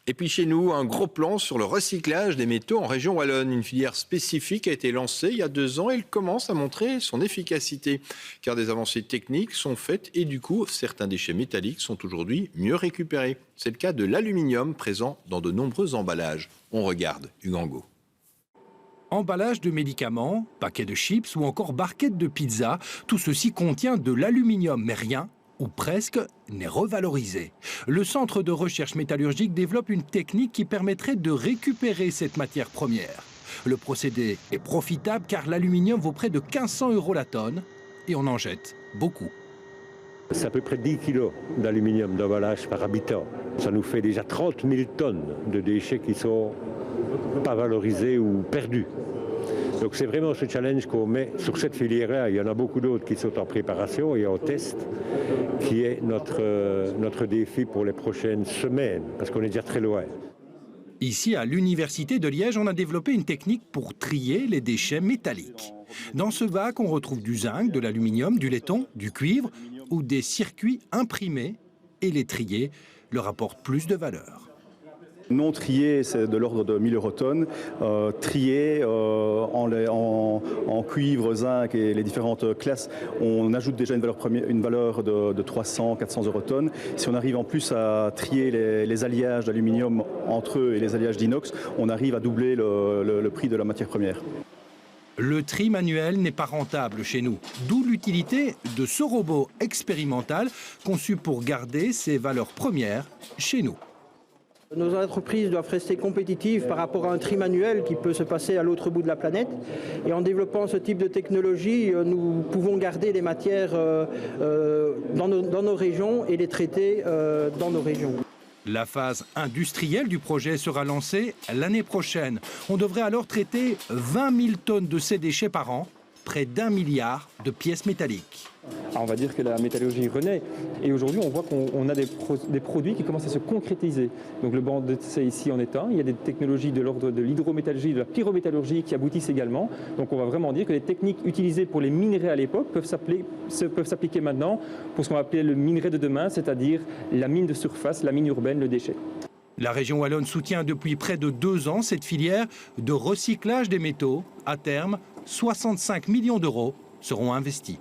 Et puis chez nous, un gros plan sur le recyclage des métaux en région wallonne. Une filière spécifique a été lancée il y a 2 ans et elle commence à montrer son efficacité. Car des avancées techniques sont faites et du coup, certains déchets métalliques sont aujourd'hui mieux récupérés. C'est le cas de l'aluminium présent dans de nombreux emballages. On regarde Ugango. Emballage de médicaments, paquets de chips ou encore barquettes de pizza, tout ceci contient de l'aluminium, mais rien, ou presque, n'est revalorisé. Le Centre de recherche métallurgique développe une technique qui permettrait de récupérer cette matière première. Le procédé est profitable car l'aluminium vaut près de 1500 € la tonne et on en jette beaucoup. C'est à peu près 10 kg d'aluminium d'emballage par habitant. Ça nous fait déjà 30 000 tonnes de déchets qui sont pas valorisés ou perdus. Donc c'est vraiment ce challenge qu'on met sur cette filière-là. Il y en a beaucoup d'autres qui sont en préparation et en test, qui est notre défi pour les prochaines semaines, parce qu'on est déjà très loin. Ici, à l'Université de Liège, on a développé une technique pour trier les déchets métalliques. Dans ce bac, on retrouve du zinc, de l'aluminium, du laiton, du cuivre ou des circuits imprimés. Et les trier leur apporte plus de valeur. Non trié, c'est de l'ordre de 1000 € tonnes. Trié en cuivre, zinc et les différentes classes, on ajoute déjà une valeur de 300-400 € tonnes. Si on arrive en plus à trier les alliages d'aluminium entre eux et les alliages d'inox, on arrive à doubler le prix de la matière première. Le tri manuel n'est pas rentable chez nous, d'où l'utilité de ce robot expérimental conçu pour garder ses valeurs premières chez nous. Nos entreprises doivent rester compétitives par rapport à un tri manuel qui peut se passer à l'autre bout de la planète. Et en développant ce type de technologie, nous pouvons garder les matières dans nos régions et les traiter dans nos régions. La phase industrielle du projet sera lancée l'année prochaine. On devrait alors traiter 20 000 tonnes de ces déchets par an, près d'1 milliard de pièces métalliques. Alors on va dire que la métallurgie renaît et aujourd'hui on voit qu'on a des produits qui commencent à se concrétiser. Donc le banc de c'est ici en est un, il y a des technologies de l'ordre de l'hydrométallurgie, de la pyrométallurgie qui aboutissent également. Donc on va vraiment dire que les techniques utilisées pour les minerais à l'époque peuvent s'appliquer maintenant pour ce qu'on va appeler le minerai de demain, c'est-à-dire la mine de surface, la mine urbaine, le déchet. La région wallonne soutient depuis près de 2 ans cette filière de recyclage des métaux. À terme, 65 millions d'euros seront investis.